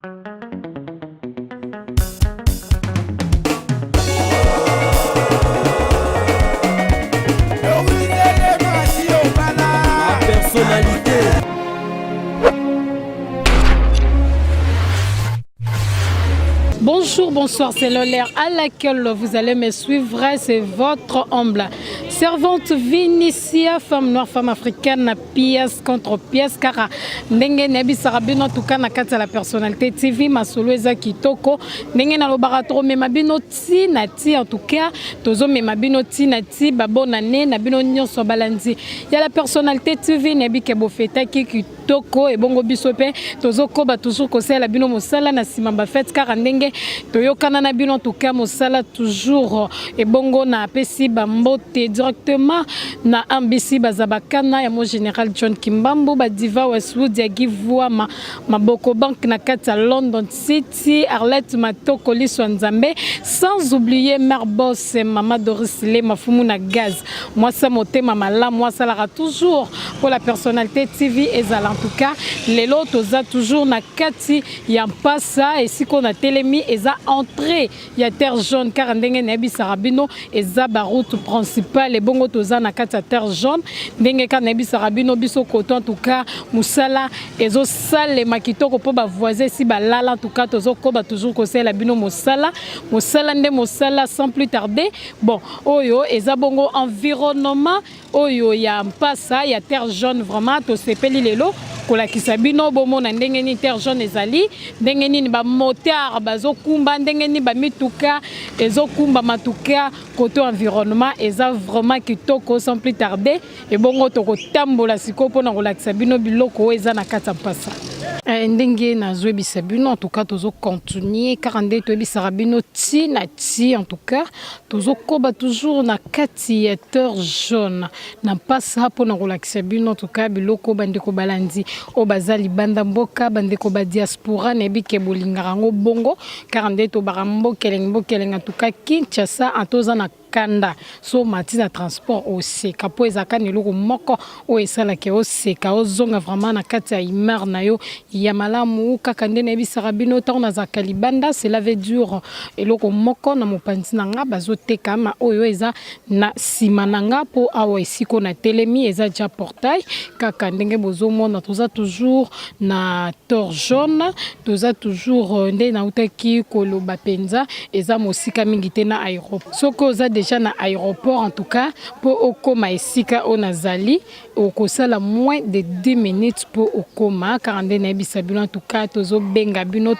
Personnalité. Bonjour, bonsoir, c'est l'heure à laquelle vous allez me suivre, c'est votre humble servante Vinicia, femme noire, femme africaine, pièce contre pièce, car ndenge nebi sarabino en tout cas na kati la personnalité TV masolo eza kitoko ndenge na lobarato me mabino ti na ti en tout cas tozo me mabino ti na ti babona ne na bino nyonso balandi ya la personnalité TV nebi ke bofeta ki kitoko e bongo biso pe tozo koba toujours kosela bino mosala na sima ba fête car ndenge toyokana na bino en tout cas mosala toujours et bongo na apesi bambote directement na ambisi bazabakana ya mo général John Kimbambo ba diva Westwood ya givwa maboko bank na kati ya London City Arlette Matoko liso nzambe sans oublier Mère Boss Mama Doris Le mafumu na gaz moi ça motema mala moi ça la toujours pour la personnalité TV ezala en tout cas lelo toza toujours na kati ya mpasa et si qu'on a telemi eza entrée ya terre jaune car ndenge na bisarabino eza ba route principale et bongo toza na kati ya terre jaune ndenge ka na bisarabino biso koto en tout cas musala ezo sale makitoko po ba voisin si ba lala en tout cas tozo koba toujours kosela bino musala nde musala sans plus tarder bon oyo eza bongo environnement oyo ya mpasa ya terre jaune vraiment to sepeli lelo kolakisa bino bomona ndenge ni terre jaune ezali ndenge ni ba moteur bazokumba ndenge ni ba mituka ezokumba matuka côté environnement eza vraiment kitoko sans plus tarder et bongo to kotambola siko pona kolakisa bino biloko eza na kata mpasa ndenge na zoebisa bino en tout cas tozo continuer car ndenge toebisa bino ti na ti en tout cas tozo koba toujours na kati ya terre jaune na mpasa pona kolakisa bino en tout cas biloko bandeko balandi o bazali banda mboka bandeko ba diaspora nebi ke bolingara ngo bongo car ndenge to barambo keleng en tout cas Kinshasa atoza na kanda so matina transport aussi kapo ezaka niloko moko o esala ke o seka o zonga vraiment na kati ya imar na yo ya malamu kaka ndene bisara bino tant na zakali banda cela veut dire eloko moko na mopanzi na nga bazoteka ma oyo eza na sima na nga po awa esiko na telemi eza ja portail kaka ndenge bozomona toza toujours na tor jaune toza toujours nde na utaki koloba penza eza mosika mingi te na aéroport soko oza déjà na aéroport en tout cas pour okoma esika onazali okosala moins de 10 minutes pour okoma car ndene bisa bino en tout cas tozo benga bino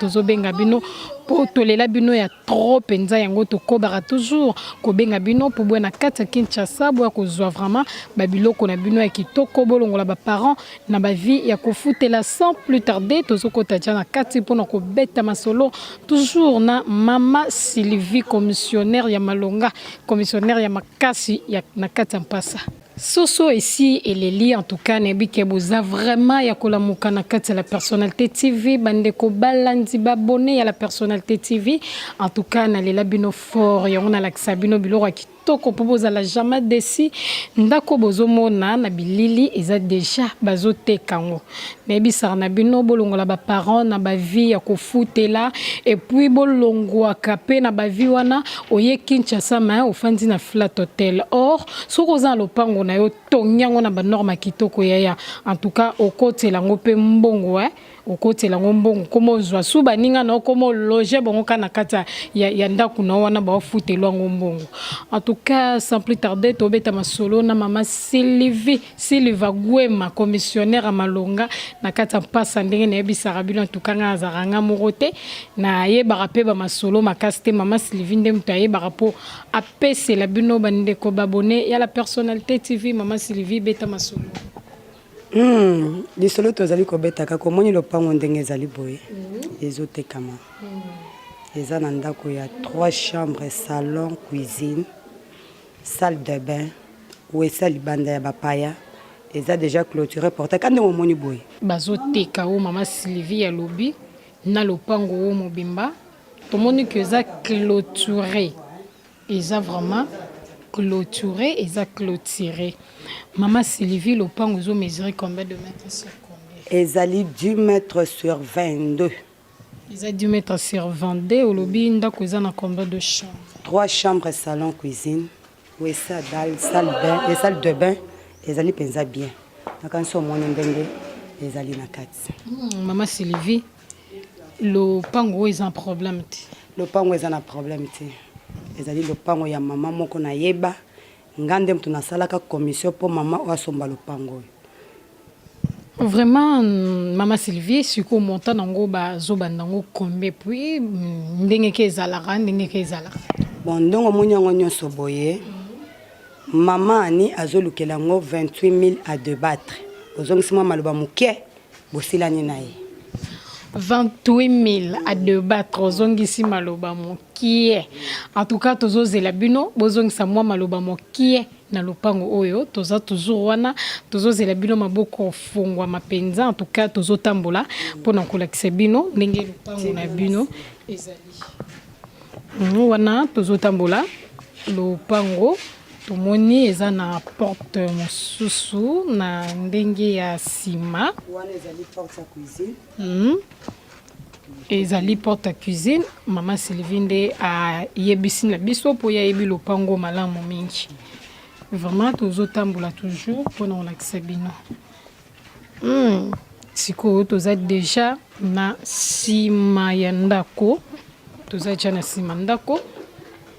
po tolela bino ya trop penza yango tokobara toujours ko benga bino po bwana kata Kinshasa bo kozwa vraiment babiloko na bino ya kitoko bolongola ba parents na ba vie ya kofutela sans plus tarder tozo kota na kati pona ko beta masolo toujours na mama Sylvie commissionnaire ya Malonga commissionnaire ya makasi ya na kata mpasa Soso ici et les liens en tout cas nebi ke boza vraiment ya kolamuka na kati la personnalité TV bandeko balandi babone ya la personnalité TV en tout cas na lela bino fort ya on a la bino biloko toko poboza la jamais desi ndako bozomona na bilili eza déjà bazotekango nebi sarna bino bolongola ba parents na ba vie ya kofutela et puis bolongwa kapé na ba vie wana oye Kinshasa ma ofandi na flat hotel or soko za lopango na yo tonyango na ba norma kitoko ya en tout cas okotela ngope mbongo okotela ngombongo komo zwa suba ninga na komo loger bongo kana kata ya ndaku na wana ba futelwa ngombongo en tout cas sans plus tarder tobeta masolo na mama Sylvie Gwema commissionnaire à Malonga na kata pasa ndenge na yebisaka bino en tout cas nga azaranga morote na yebaka pe ba masolo makaste mama Sylvie ndem taye barapo apese la bino bandeko babone ya la personnalité TV mama Sylvie beta masolo lisolo tozali kobetaka komoni lopango ndenge ezali boye ezotekama eza na ndako ya 3 chambres salon cuisine salle de bain ou esali banda ya bapaya eza déjà clôturé porte kande omoni boye bazoteka o mama Sylvie ya lobi na lopango o mobimba tomoni que eza clôturé eza vraiment clôturé et ça clôturé. Maman Sylvie, le pan vous mesurez combien de mètres sur combien? Ezali 10 mètres sur 22. Ils ont dû mettre sur Vendée au lobby ndako ils ont combien de chambres? 3 chambres, salon, cuisine. Oui, ça dalle, salle bain, et salle de bain, ils allaient penser bien. Quand ils sont monés ils allaient na kati. Maman Sylvie, le pango ils ont un problème. Le pango ils ont un problème. Ils allaient le pango ya maman moko na yeba. Ngande mtu na salaka commission pour maman ou asomba le pango. Vraiment, Maman Sylvie, si vous montez dans le zobandango combien puis ndenge ke zalara ndenge ke zalara. Bon ndongo munyango nyonso boye. Maman ani azolukela ngo 28 000 à débattre. Ozongisi mwa maloba muke bosilani na ye. 28 000 à débattre ozongisi maloba muke. En tout cas tozozela bino bozongisa mwa maloba muke. Na lopango oyo toza toujours wana tozozela bino maboko fungwa mapenza en tout cas tozotambola pona kolakisa bino ndenge lopango na bino ezali wana tozotambola lopango tomoni eza na porte mosusu na ndenge ya sima wana ezali porte ya cuisine ezali porte ya cuisine Mama Sylvie nde ayebisi na biso po yayebi lopango malamu mingi. Vraiment, tozotambola toujours pour nous relaxer bino. Siko toza déjà na sima ya ndako. Toza déjà na sima ndako.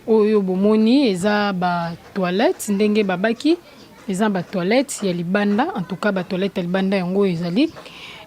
Oyo bomoni eza ba toilette ndenge babaki eza ba toilette ya libanda en tout cas ba toilette ya libanda yango ezali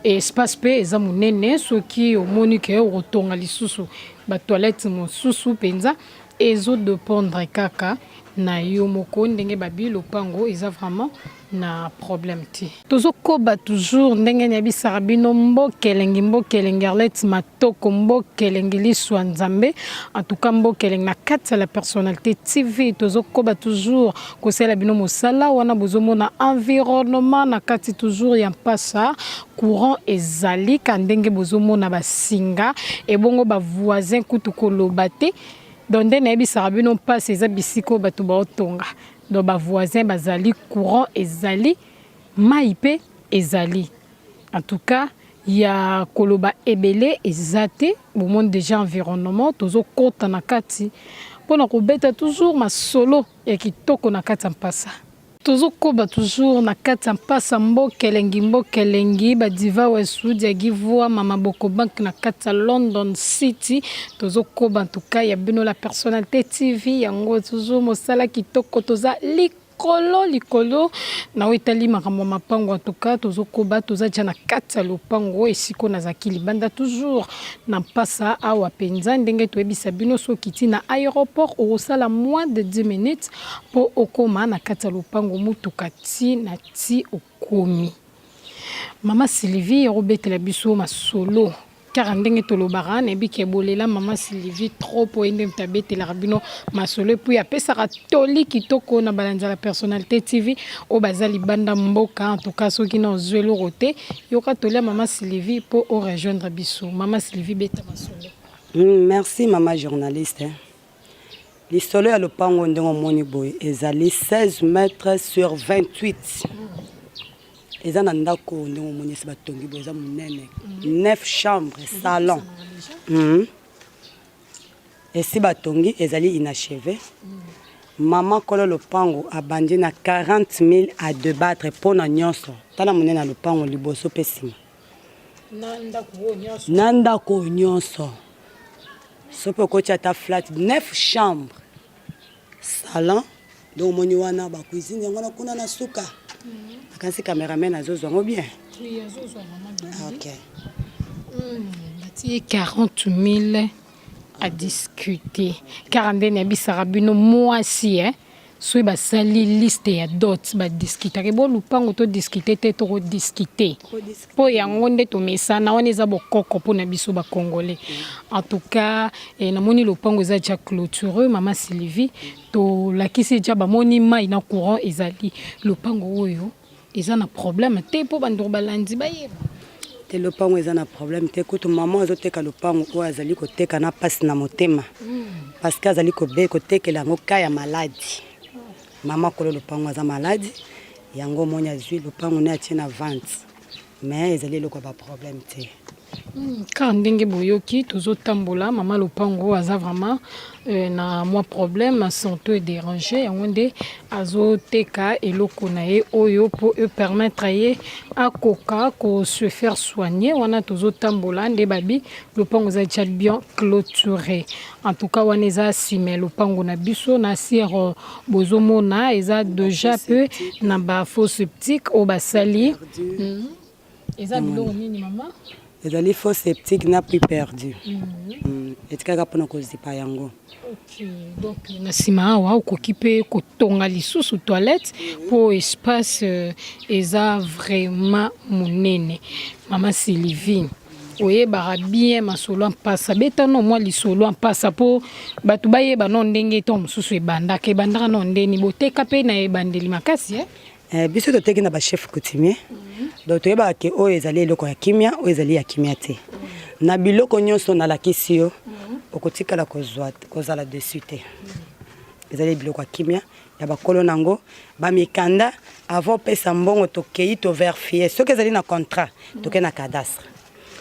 et espace pe eza munene soki omoni ke rotonga lisusu ba toilette mosusu penza ezo dépendre kaka na yo moko ndenge babi lopango eza vraiment na problème ti tozokoba toujours ndenge nyabisaka bino mbokelengi Arlette Matoko mbokelengi liswa nzambe en tout cas mbokelengi na kati ya la personnalité TV tozokoba toujours kosala bino mosala wana bozomona environnement na kati toujours ya mpasa courant ezali ka ndenge bozomona basinga ebongo ba voisin kutu koloba te donde na ebisaka bino mpasa eza bisiko bato baotonga donc ba voisin bazali courant ezali mai pe ezali en tout cas ya koloba ebele ezate au monde déjà environnement tozo kota na kati pona kobeta toujours masolo ya kitoko na kati mpasa tozo koba toujours na kati mpasa mbokelengi ba diva wa sudi ya givua mama boko bank na kati London City tozo koba en tout cas ya bino la personnalité TV yango toujours mosala kitoko toza likolo na wetali makambo mapango en tout cas tozo koba toza ja na kati ya lopango esiko na zakili banda toujours na mpasa awa penza ndenge toyebisa bino soki ti na aéroport osala moins de 10 minutes po okoma na kati ya lopango mutuka ti na ti okomi. Mama Sylvie robetela biso masolo car ndenge tolobara na biki bolela Mama Sylvie trop po ende mtabetela rabino masolo puis apesa toli kitoko na balanja la personnalité TV o bazali banda mboka en tout cas soki na ozwelo roté yoka tolia Mama Sylvie po o rejoindre biso. Mama Sylvie beta masolo. Merci mama journaliste. L'histoire ya lopango ndenge moni boy ezali 16 mètres sur 28. Eza na ndako ndenge moni se batongi bo eza munene 9 chambres salon et si batongi ezali inachevé maman kolo lopango abandi na 40 000 à débattre pour na nyonso tala munene na lopango liboso pesima na ndako nyonso sopo kocha ta flat 9 chambres salon donc moni wana ba cuisine ngona kuna na suka quand c'est caméraman à Zozo bien. Oui, à Zozo maman. OK. 40 000 à discuter. 42 nabisara bino moi si hein. Soit basali liste ya dot ba discuter. Bo lupango to discuter te to discuter. Po yango nde to mesana wana eza bokoko po na biso ba congolais. En tout cas, na moni lupango eza ja clôtureux Mama Sylvie to lakisi ja ba moni mai na courant ezali lupango oyo. Ils ont un problème, te po bandur balandi bayeba. Te lopango ils ont un problème, te ko to maman azoteka lopango ko azali ko teka na passe na motema. Parce que azali ko be ko tekela ngo kaya maladie. Maman ko lopango aza maladie, yango monya zui lopango na tina vente. Mais ezali loko ba problème te. car ndenge boyoki tozotambola mama lopango aza vraiment na mwa problème santé dérangé yango nde azoteka eloko na ye oyo po permettre ye akoka ko se faire soigner wana tozotambola nde babi lopango za tcha bien clôturé en tout cas wana eza sime lopango na biso na sire bozomona eza déjà peu na ba faux septique o basali eza biloko nini mama ezali faux septique na plus perdu etikaka mpona kozipa yango. Ok, donc na nsima awa okoki mpe kotonga lisusu toilette po espace eza vraiment monene mama Sylvie oyebaka bien masolo mpasa betano mwa lisolo mpasa po bato bayeba no ndenge to mosusu ebandaka no ndeni boteka mpe na ebandeli makasi biso toteki na bachef coutumier donc toyebaka ke oyo ezali eloko ya kimia oyo ezali ya kimia te na biloko nyonso nalakisi yo okotikala kozala dessus te ezali biloko ya kimia ya bakolo nango bamikanda avant pesa mbongo tokei toverifie soki ezali na contrat tokei na cadastre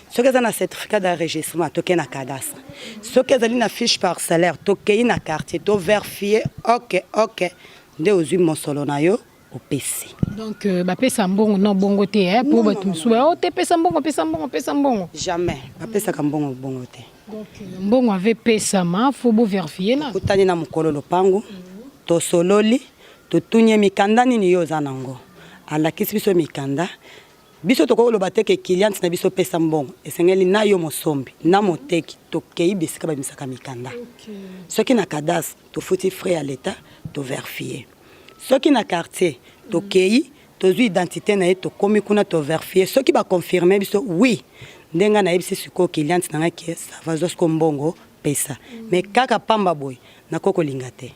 soki eza na certificat d'enregistrement tokei na cadastre soki ezali na fiche parcellaire tokei na quartier toverifie ok nde ozwi mosolo na yo opesi. Donc bapesa mbongo non bongo te pour bato mosusu o te pesa mbongo jamais bapesaka mbongo te. Donc mbongo ave pesama faut bo vérifier na kutani na mokolo lopango tosololi totunye mikanda nini yo oza nango alakisi biso mikanda biso tokoloba te ke client na biso pesa mbongo esengeli na yo mosombi na moteki tokei bisika bamisaka mikanda. Soki na cadastre tofuti frais à l'état to vérifier soki na quartier tokei tozwi identité na ye tokomi kuna to vérifier soki ba confirmer biso oui ndenga na yebisi siko client na ngaki ça va zosko mbongo pesa mais kaka pamba boy na koko lingate.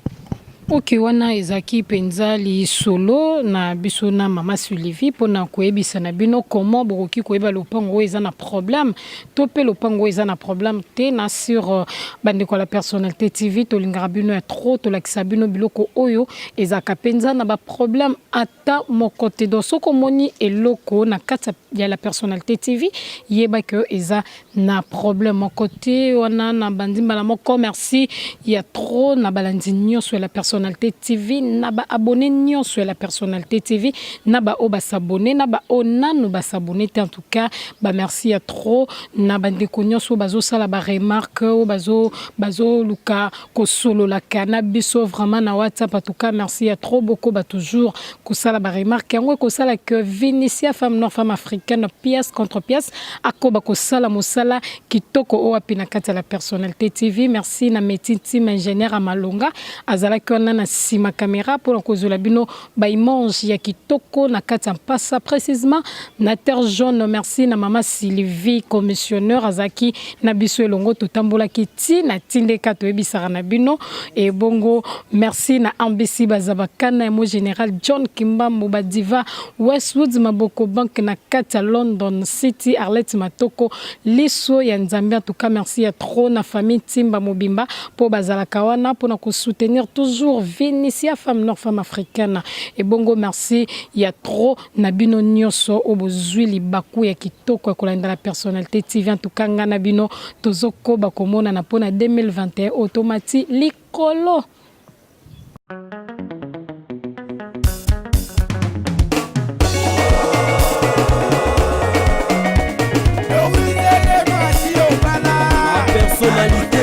Ok wana ezaki penza li solo na biso na mama Sylvie pona koyebisa na bino comment bokoki koyeba lopango eza na problème to pe lopango eza na problème te na sur bandeko la personnalité TV to lingara bino ya trop to lakisa bino biloko oyo ezaka penza na ba problème ata mon côté do soko moni eloko na kata ya la personnalité TV yeba que eza na problème mon côté wana na bandimba la moko merci ya trop na balandi nyonso la personnalité TV na ba abonné nyonso la personnalité TV na ba o ba s'abonner na ba o nanu ba s'abonner en tout cas ba merci à trop na bandeko nyonso bazo sala ba remarque o bazo luka ko solo la cannabis vraiment na WhatsApp en tout cas merci à trop beaucoup ba toujours ko sala ba remarque yango ko sala que Vinicia femme noire femme africaine pièce contre pièce akoba ko sala mosala kitoko o apina kata la personnalité TV merci na metiti ingénieur Amalonga azala que na sima caméra pour kozola bino ba image ya kitoko na kati mpasa précisément na terre jaune merci na mama Sylvie commissionnaire azaki na biso elongo totambola kiti na tindeka to ebisara na bino et bongo merci na ambisi bazabakana mo général John Kimbambo badiva Westwood Maboko Bank na kati London City Arlette Matoko liso ya Nzambia en tout cas merci à trop na famille Timba Mobimba pour bazala kawana pour na ko soutenir toujours Vinicia femme noire femme africaine et bongo merci il y a trop nabino nyonso obozwili baku ya kitoko kolanda la personnalité TV en tout cas ngana bino tozoko bakomona na pona 2021 automatique likolo. Personnalité